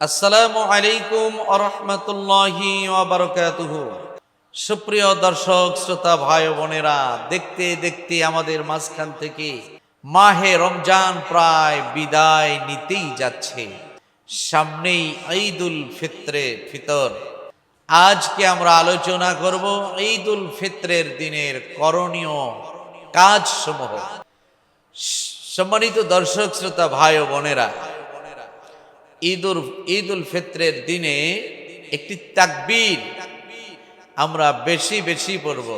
আসসালামু আলাইকুম ওয়া রাহমাতুল্লাহি ওয়া বারাকাতুহু। সুপ্রিয় দর্শক শ্রোতা ভাই ও বোনেরা, দেখতে দেখতে আমাদের মাঝখান থেকে মাহে রমজান প্রায় বিদায় নিতেই যাচ্ছে। সামনেই ঈদুল ফিতর। আজকে আমরা আলোচনা করব ঈদুল ফিতরের দিনের করণীয় কাজসমূহ। সম্মানিত দর্শক শ্রোতা ভাই ও বোনেরা, ঈদুল ফিতরের দিনে একটি তাকবীর আমরা বেশি বেশি পড়ব।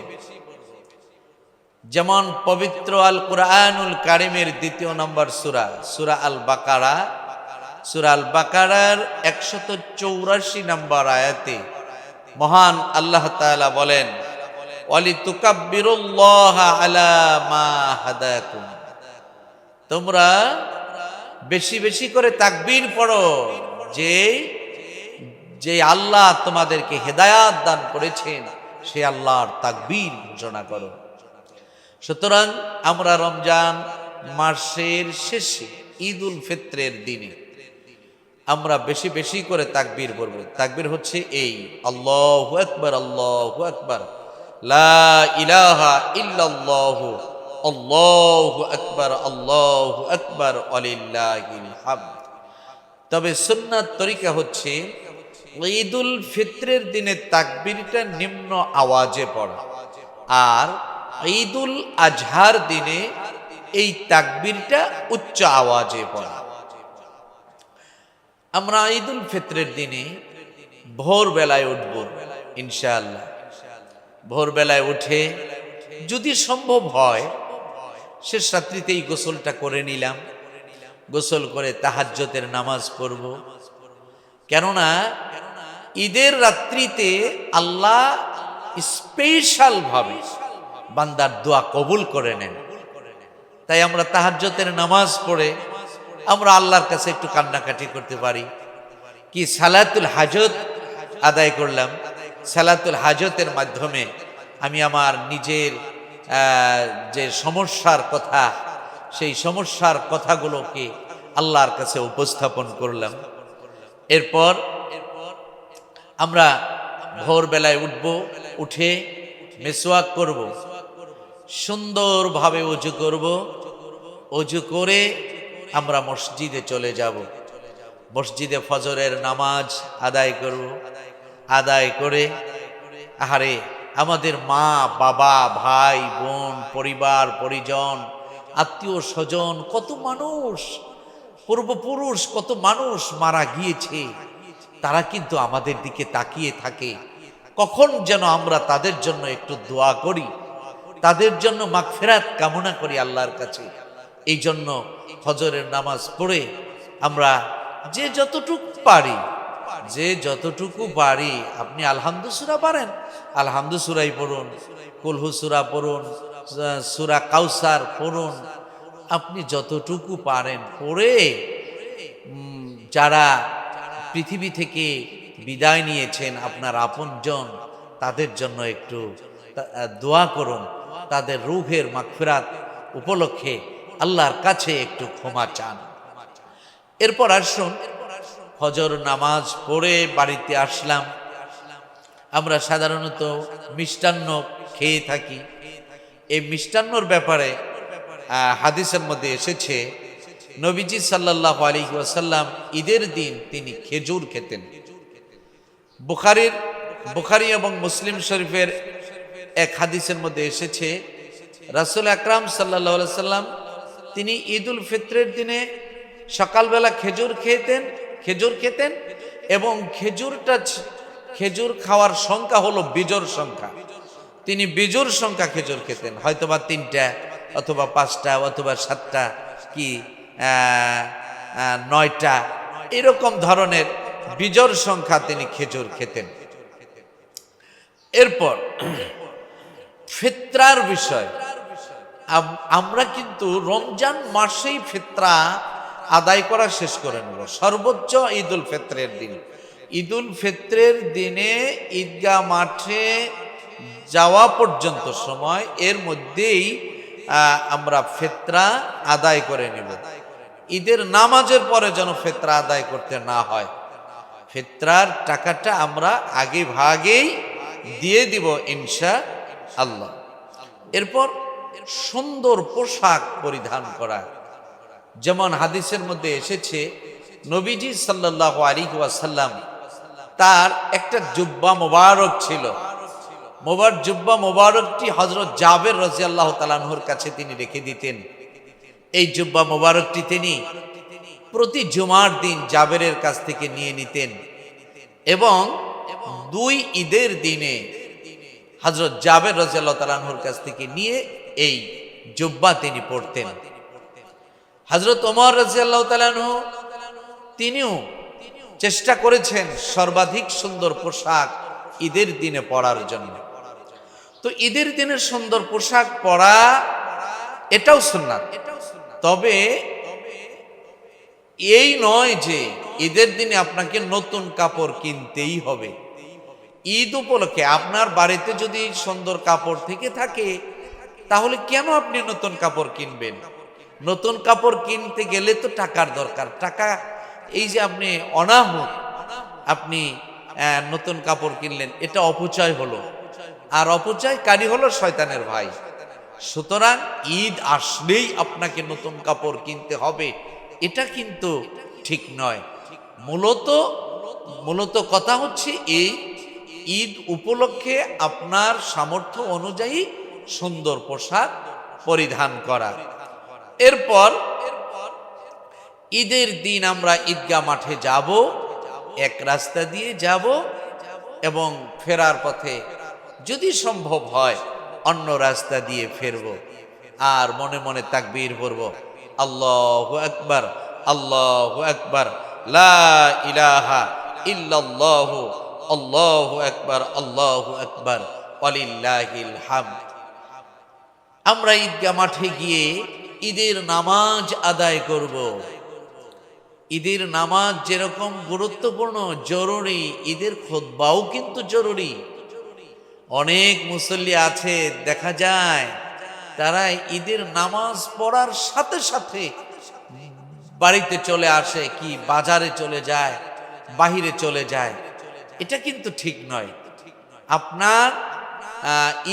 যেমন পবিত্র আল কুরআনুল কারীমের ২য় নম্বর সূরা আল বাকারার ১৮৪ নম্বর আয়াতে মহান আল্লাহ তাআলা বলেন, ওয়ালিতুকাব্বিরুল্লাহা আলা মা হাদাকুম। তোমরা বেশি বেশি করে তাকবীর পড়ো, যে আল্লাহ তোমাদেরকে হেদায়াত দান করেছেন সে আল্লাহর তাকবীর ঘোষণা করো। সুতরাং আমরা রমজান মাসের শেষে ঈদুল ফিতরের দিনে আমরা বেশি বেশি করে তাকবীর পড়ব। তাকবীর হচ্ছে এই, আল্লাহু আকবার, আল্লাহু আকবার, লা ইলাহা ইল্লাল্লাহু, আল্লাহু আকবার, আল্লাহু আকবার, ওয়ালিল্লাহিল হামদ। তবে সুন্নাত তরিকা হচ্ছে ঈদুল ফিতরের দিনে তাকবীরটা নিম্ন আওয়াজে পড়া, আর ঈদুল আজহার দিনে এই তাকবীরটা উচ্চ আওয়াজে পড়া। আমরা ঈদুল ফিতরের দিনে ভোরবেলায় উঠব ইনশাআল্লাহ। ভোরবেলায় উঠে যদি সম্ভব হয় শেষ রাত্রিতেই গোসলটা করে নিলাম, গোসল করে তাহাজ্জুদের নামাজ পড়ব। কেননা ঈদের রাত্রিতে আল্লাহ স্পেশাল ভাবে বান্দার দোয়া কবুল করে নেন। তাই আমরা তাহাজ্জুদের নামাজ পড়ে আমরা আল্লাহর কাছে একটু কান্নাকাটি করতে পারি। কি সালাতুল হাজত আদায় করলাম, সালাতুল হাজতের মাধ্যমে আমি আমার নিজের যে সমস্যার কথা, সেই সমস্যার কথাগুলোকে আল্লাহর কাছে উপস্থাপন করলাম। এরপর আমরা ভোরবেলায় উঠব, উঠে মেসওয়াক করব, সুন্দরভাবে ওযু করব। ওযু করে আমরা মসজিদে চলে যাব, মসজিদে ফজরের নামাজ আদায় করব। আদায় করে আমাদের মা বাবা ভাই বোন পরিবার পরিজন আত্মীয় স্বজন কত মানুষ, পূর্বপুরুষ কত মানুষ মারা গিয়েছে, তারা কিন্তু আমাদের দিকে তাকিয়ে থাকে। কখন যেন আমরা তাদের জন্য একটু দোয়া করি, তাদের জন্য মাগফিরাত কামনা করি আল্লাহর কাছে। এই জন্য ফজরের নামাজ পড়ে আমরা যে যতটুকু পারি, আপনি আলহামদু সূরা পারেন আলহামদু সূরাই পড়ুন, কুলহু সূরা পড়ুন, সূরা কাউসার পড়ুন। আপনি যতটুকু পারেন পড়ে যারা পৃথিবী থেকে বিদায় নিয়েছেন আপনার আপনজন, তাদের জন্য একটু দোয়া করুন, তাদের রূহের মাগফিরাত উপলক্ষে আল্লাহর কাছে একটু ক্ষমা চান। এরপর আসুন, ফজর নামাজ পড়ে বাড়িতে আসলাম। আমরা সাধারণত মিষ্টান্ন খেয়ে থাকি। এই মিষ্টান্নর ব্যাপারে হাদিসের মধ্যে এসেছে, নবীজি সাল্লাল্লাহু আলাইহি ওয়াসাল্লাম ঈদের দিন তিনি খেজুর খেতেন। বুখারী এবং মুসলিম শরীফের এক হাদিসের মধ্যে এসেছে, রাসূল আকরাম সাল্লাল্লাহু আলাইহি ওয়াসাল্লাম তিনি ঈদুল ফিতরের দিনে সকালবেলা খেজুর খেতেন এবং খেজুর খাওয়ার সংখ্যা হলো বিজোড় সংখ্যা। তিনি বিজোড় সংখ্যা খেজুর খেতেন, হয়তোবা 3টা অথবা 5টা অথবা 7টা কি 9টা, এরকম ধরনের বিজোড় সংখ্যা তিনি খেজুর খেতেন। এরপর ফিতরার বিষয়, আমরা কিন্তু রমজান মাসেই ফিতরা আদায় করা শেষ করে নেব, সর্বোচ্চ ঈদুল ফিতরের দিন। ঈদুল ফিতরের দিনে ঈদগাহ মাঠে যাওয়া পর্যন্ত সময়, এর মধ্যেই আমরা ফিতরা আদায় করে নেব। ঈদের নামাজের পরে যেন ফিতরা আদায় করতে না হয়। ফিতরার টাকাটা আমরা আগে ভাগেই দিয়ে দিব ইনশাআল্লাহ। এরপর সুন্দর পোশাক পরিধান করা, যেমন হাদিসের মধ্যে এসেছে নবীজি সাল্লাল্লাহু আলাইহি ওয়াসাল্লাম তার একটা জুব্বা মোবারক ছিল। জুব্বা মোবারকটি হযরত জাবের রাদিয়াল্লাহু তাআলা আনহুর কাছে তিনি রেখে দিতেন। এই জুব্বা মোবারকটি তিনি প্রতি জুমার দিন জাবেরের কাছ থেকে নিয়ে নিতেন এবং দুই ঈদের দিনে হযরত জাবের রাদিয়াল্লাহু তাআলা আনহুর কাছ থেকে নিয়ে এই জুব্বা তিনি পরতেন। হযরত ওমর রাদিয়াল্লাহু তাআলা আনহু তিনিও চেষ্টা করেছেন সর্বাধিক সুন্দর পোশাক ঈদের দিনে পরার জন্য। তো ঈদের দিনে সুন্দর পোশাক পরা এটাও সুন্নাত, তবে এই নয় যে ঈদের দিনে আপনাকে নতুন কাপড় কিনতেই হবে। ঈদ উপলক্ষে আপনার বাড়িতে যদি সুন্দর কাপড় থেকে থাকে তাহলে কেন আপনি নতুন কাপড় কিনবেন? নতুন কাপড় কিনতে গেলে তো টাকার দরকার। টাকা, এই যে আপনি অনাহুত আপনি নতুন কাপড় কিনলেন, এটা অপচয় হলো, আর অপচয়কারী হলো শয়তানের ভাই। সুতরাং ঈদ আসলেই আপনাকে নতুন কাপড় কিনতে হবে, এটা কিন্তু ঠিক নয়। মূলত কথা হচ্ছে এই ঈদ উপলক্ষে আপনার সামর্থ্য অনুযায়ী সুন্দর পোশাক পরিধান করা। এরপর ঈদের দিন আমরা ঈদগাহ মাঠে যাব, এক রাস্তা দিয়ে যাব এবং ফেরার পথে যদি সম্ভব হয় অন্য রাস্তা দিয়ে ফিরব, আর মনে মনে তাকবীর পড়ব, আল্লাহু আকবার, আল্লাহু আকবার, লা ইলাহা ইল্লাল্লাহু, আল্লাহু আকবার, আল্লাহু আকবার, ওয়ালিল্লাহিল হামদ। আমরা ঈদগাহ মাঠে গিয়ে ঈদের নামাজ আদায় করব। ঈদের নামাজ যেরকম গুরুত্বপূর্ণ, জরুরি, ঈদের খুতবাও কিন্তু জরুরি। অনেক মুসল্লি আছে, দেখা যায় তারা ঈদের নামাজ পড়ার সাথে সাথে বাড়িতে চলে আসে, কি বাজারে চলে যায়, বাহিরে চলে যায়। এটা কিন্তু ঠিক নয়। আপনার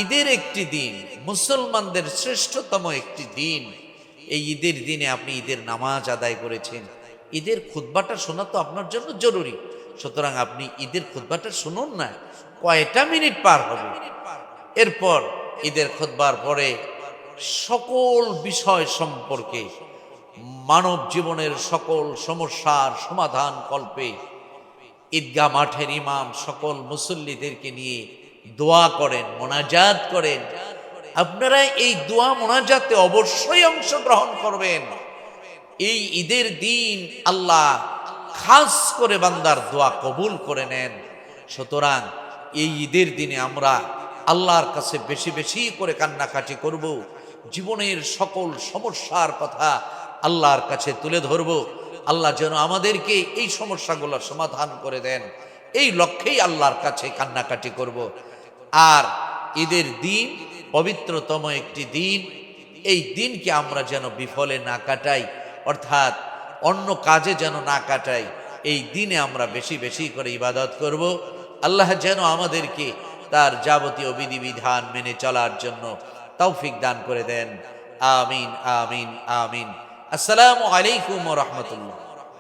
ঈদের একটি দিন, মুসলমানদের শ্রেষ্ঠতম একটি দিন, এই ঈদের দিনে আপনি ঈদের নামাজ আদায় করেছেন, ঈদের খুতবাটা শোনা তো আপনার জন্য জরুরি। সুতরাং আপনি ঈদের খুতবাটা শুনুন না, কয়টা মিনিট পার হবে। এরপর ঈদের খুতবার পরে সকল বিষয় সম্পর্কে, মানব জীবনের সকল সমস্যার সমাধান কল্পে ঈদগাহ মাঠের ইমাম সকল মুসল্লিদেরকে নিয়ে দোয়া করেন, মোনাজাত করেন। আপনারা এই দোয়া মোনাজাতে অবশ্যই অংশগ্রহণ করবেন। এই ঈদের দিন আল্লাহ খাস করে বান্দার দোয়া কবুল করে নেন। সুতরাং এই ঈদের দিনে আমরা আল্লাহর কাছে বেশি বেশি করে কান্নাকাটি করব, জীবনের সকল সমস্যার কথা আল্লাহর কাছে তুলে ধরব। আল্লাহ যেন আমাদেরকে এই সমস্যাগুলোর সমাধান করে দেন, এই লক্ষ্যেই আল্লাহর কাছে কান্নাকাটি করব। আর ঈদের দিন পবিত্রতম একটি দিন, এই দিনকে আমরা যেন বিফলে না কাটাই, অর্থাৎ অন্য কাজে যেন না কাটাই। এই দিনে আমরা বেশি বেশি করে ইবাদত করব। আল্লাহ যেন আমাদেরকে তার যাবতীয় বিধিবিধান মেনে চলার জন্য তৌফিক দান করে দেন। আমিন, আমিন, আমিন। আসসালামু আলাইকুম ওয়া রাহমাতুল্লাহ।